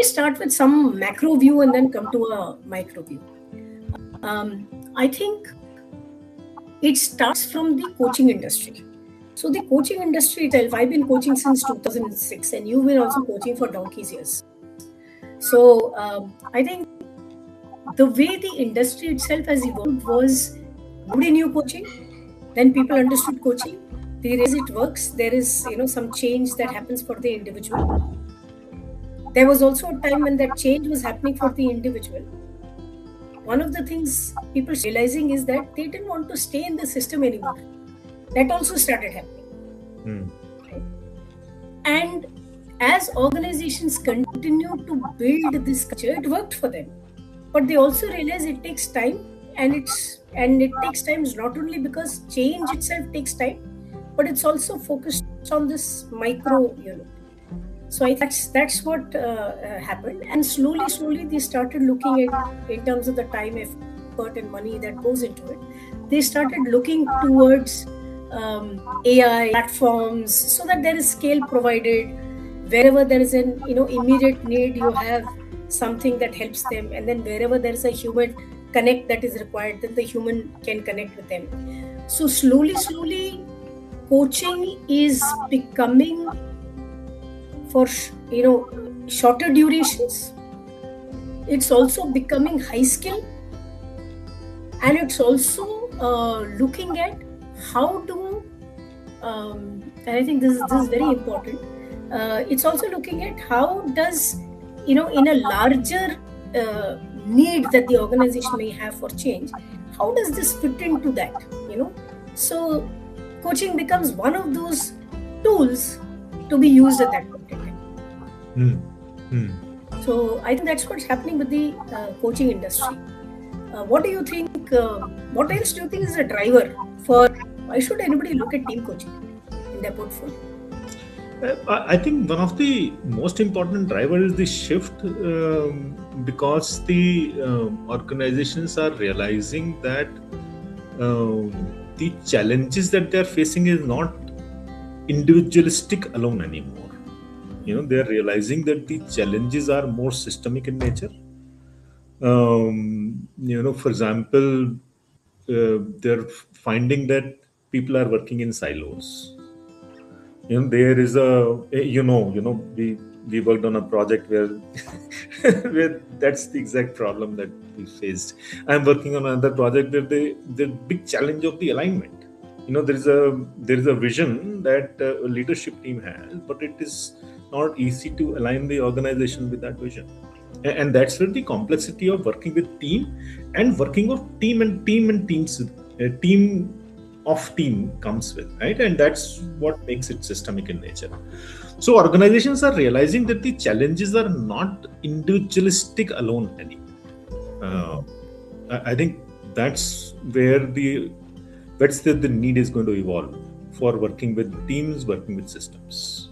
me start with some macro view and then come to a micro view. I think it starts from the coaching industry. So the coaching industry itself, I've been coaching since 2006 and you've been also coaching for donkey's years. So I think the way the industry itself has evolved was nobody knew coaching. Then people understood coaching. They realize it works. There is, some change that happens for the individual. There was also a time when that change was happening for the individual. One of the things people realizing is that they didn't want to stay in the system anymore. That also started happening. Right? And as organizations continue to build this culture, it worked for them. But they also realize it takes time, and it takes time not only because change itself takes time, but it's also focused on this micro unit. So I think that's what happened, and slowly they started looking at, in terms of the time, effort and money that goes into it, they started looking towards AI platforms, so that there is scale provided. Wherever there is an immediate need, you have something that helps them, and then wherever there is a human connect that is required, then the human can connect with them. So slowly coaching is becoming for shorter durations. It's also becoming high skill, and it's also looking at how to and I think this is very important. It's also looking at how does in a larger need that the organization may have for change, how does this fit into that? So coaching becomes one of those tools to be used at that point in time. So I think that's what's happening with the coaching industry. What do you think? What else do you think is a driver for why should anybody look at team coaching in their portfolio? I think one of the most important drivers is the shift because the organizations are realizing that the challenges that they are facing is not individualistic alone anymore. They are realizing that the challenges are more systemic in nature. For example, they're finding that people are working in silos. There is we worked on a project where where that's the exact problem that we faced. I'm working on another project where the big challenge of the alignment. There is a vision that a leadership team has, but it is not easy to align the organization with that vision. And that's where the complexity of working with team and working of team of team comes with, right? And that's what makes it systemic in nature. So organizations are realizing that the challenges are not individualistic alone anymore. I think that's where the need is going to evolve for working with teams, working with systems.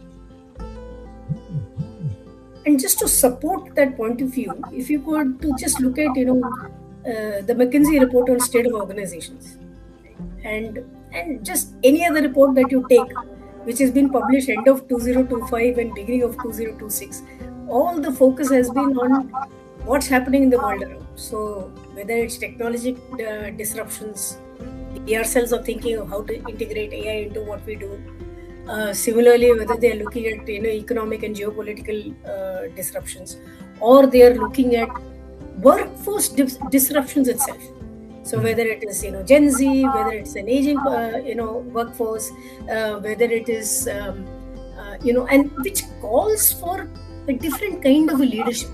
And just to support that point of view, if you could to just look at the McKinsey report on state of organizations, and just any other report that you take, which has been published end of 2025 and beginning of 2026, all the focus has been on what's happening in the world around. So whether it's technology disruptions, we ourselves are thinking of how to integrate AI into what we do. Similarly, whether they are looking at economic and geopolitical disruptions, or they are looking at workforce disruptions itself. So whether it is Gen Z, whether it's an aging workforce, whether it is and which calls for a different kind of a leadership.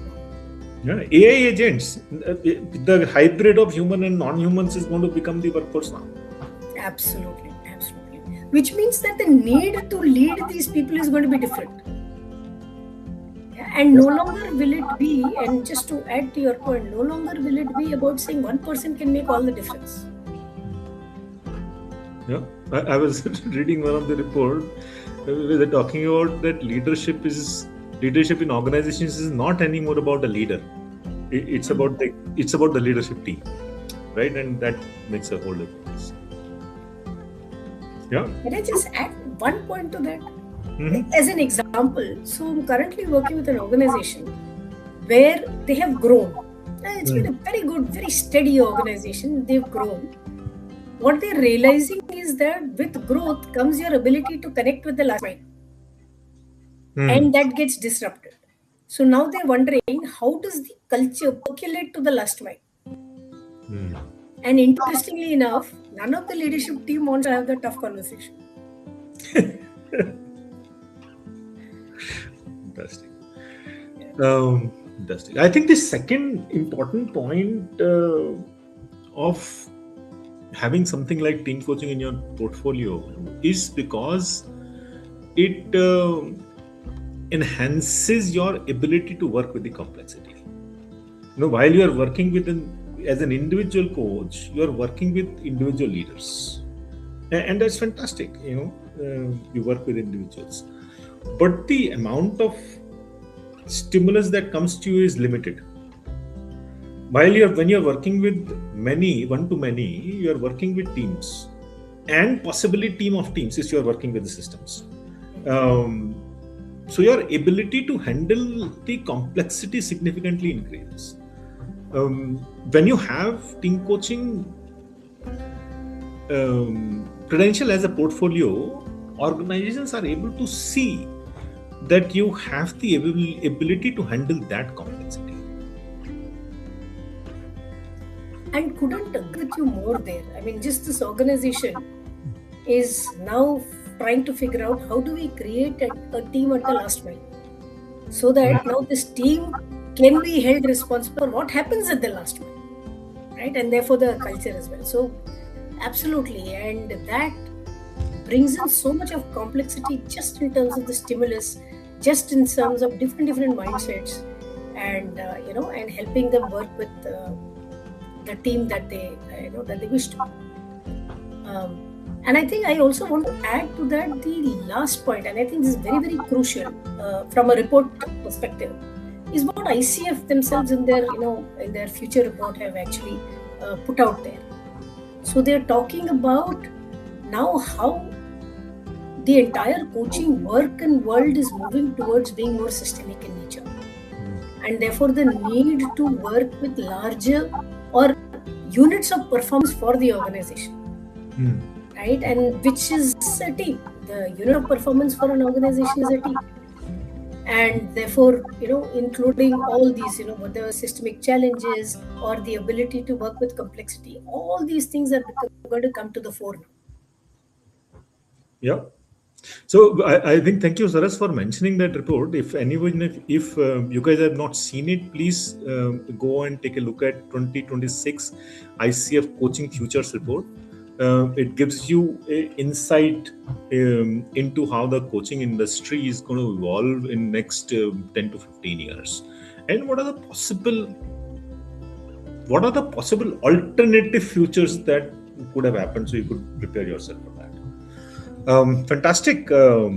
AI agents, the hybrid of human and non-humans is going to become the workforce now. Absolutely. Which means that the need to lead these people is going to be different. And no longer will it be, and just to add to your point, no longer will it be about saying one person can make all the difference. Yeah, I was reading one of the report where they're talking about that leadership in organizations is not anymore about a leader. It's about the leadership team, right? And that makes a whole difference. Yeah. Can I just add one point to that? As an example, so I'm currently working with an organization where they have grown. It's been a very good, very steady organization. They've grown. What they're realizing is that with growth comes your ability to connect with the last mile. And that gets disrupted. So now they're wondering, how does the culture percolate to the last mile? And interestingly enough, none of the leadership team wants to have the tough conversation. Interesting. Interesting. I think the second important point of having something like team coaching in your portfolio is because it enhances your ability to work with the complexity. While you are working as an individual coach, you are working with individual leaders, and that's fantastic. You work with individuals, but the amount of stimulus that comes to you is limited. When you're working with many, one to many, you are working with teams, and possibly team of teams if you are working with the systems. So your ability to handle the complexity significantly increases. When you have team coaching credential as a portfolio, organizations are able to see that you have the ability to handle that complexity. And couldn't agree with you more there. I mean, just this organization is now trying to figure out how do we create a team at the last mile, so that now this team can be held responsible for what happens at the last mile, right? And therefore the culture as well. So absolutely, and that brings in so much of complexity just in terms of the stimulus, just in terms of different mindsets, and and helping them work with the team that they wish to. And I think I also want to add to that the last point, and I think this is very, very crucial from a report perspective, is what ICF themselves in their future report have actually put out there. So they're talking about now how the entire coaching work and world is moving towards being more systemic in nature, and therefore the need to work with larger or units of performance for the organization. Right, and which is a team. The unit of performance for an organization is a team, and therefore, including all these, whether systemic challenges or the ability to work with complexity, all these things are going to come to the fore now. Yeah. So I think, thank you, Saras, for mentioning that report. If you guys have not seen it, please go and take a look at 2026 ICF Coaching Futures report. It gives you an insight into how the coaching industry is going to evolve in next 10 to 15 years, and what are the possible alternative futures that could have happened, so you could prepare yourself for that. Fantastic. So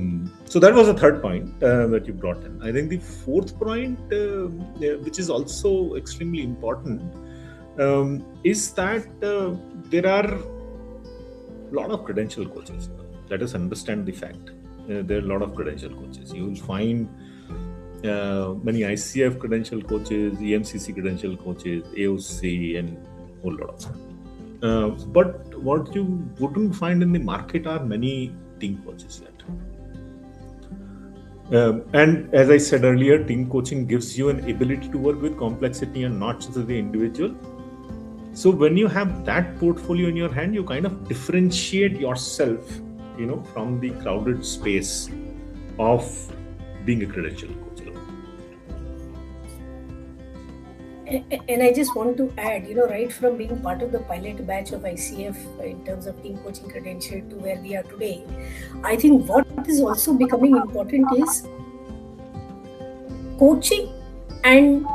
that was the third point that you brought in. I think the fourth point, which is also extremely important, is that there are a lot of credential coaches. Let us understand the fact. There are a lot of credential coaches. You will find many ICF credential coaches, EMCC credential coaches, AOC, and a whole lot of them. But what you wouldn't find in the market are many team coaches yet. And as I said earlier, team coaching gives you an ability to work with complexity and not just the individual. So when you have that portfolio in your hand, you kind of differentiate yourself, from the crowded space of being a credential coach. And I just want to add, right from being part of the pilot batch of ICF in terms of team coaching credential to where we are today, I think what is also becoming important is coaching and,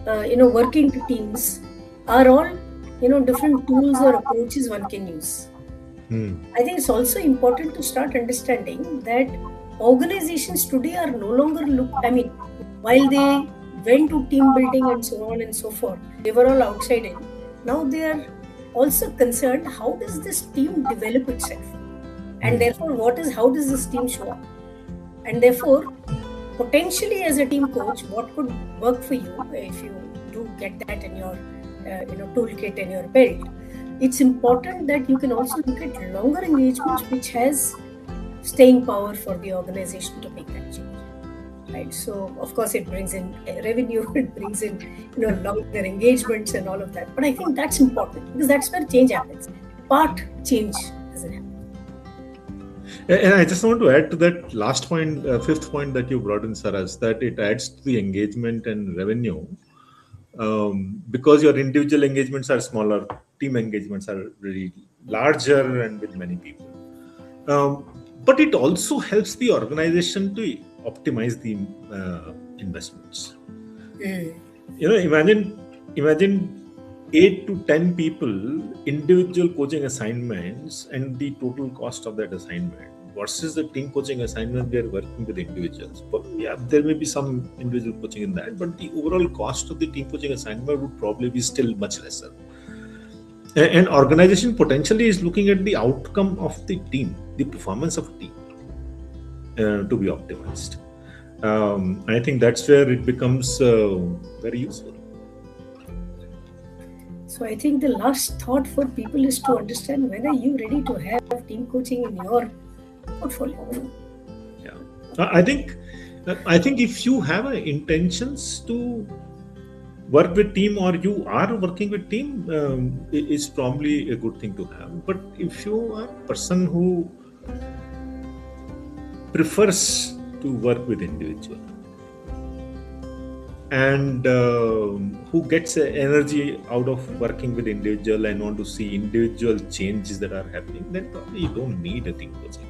working to teams are all, different tools or approaches one can use. I think it's also important to start understanding that organizations today are no longer while they went to team building and so on and so forth, they were all outside in. Now they are also concerned, how does this team develop itself? And therefore, how does this team show up? And therefore, potentially as a team coach, what could work for you if you do get that in your toolkit and your belt. It's important that you can also look at longer engagements which has staying power for the organization to make that change. Right. So of course it brings in revenue, it brings in longer engagements and all of that. But I think that's important because that's where change happens. Part change doesn't happen. And I just want to add to that last point, fifth point that you brought in, Saras, that it adds to the engagement and revenue. Because your individual engagements are smaller, team engagements are really larger and with many people. But it also helps the organization to optimize the investments. Imagine 8 to 10 people, individual coaching assignments, and the total cost of that assignment versus the team coaching assignment where working with individuals. But yeah, there may be some individual coaching in that, but the overall cost of the team coaching assignment would probably be still much lesser. And organization potentially is looking at the outcome of the team, the performance of team to be optimized. I think that's where it becomes very useful. So I think the last thought for people is to understand whether you're ready to have team coaching in your portfolio. Yeah, I think if you have intentions to work with team or you are working with team, it's probably a good thing to have. But if you are a person who prefers to work with individual and who gets energy out of working with individual and want to see individual changes that are happening, then probably you don't need a team coaching.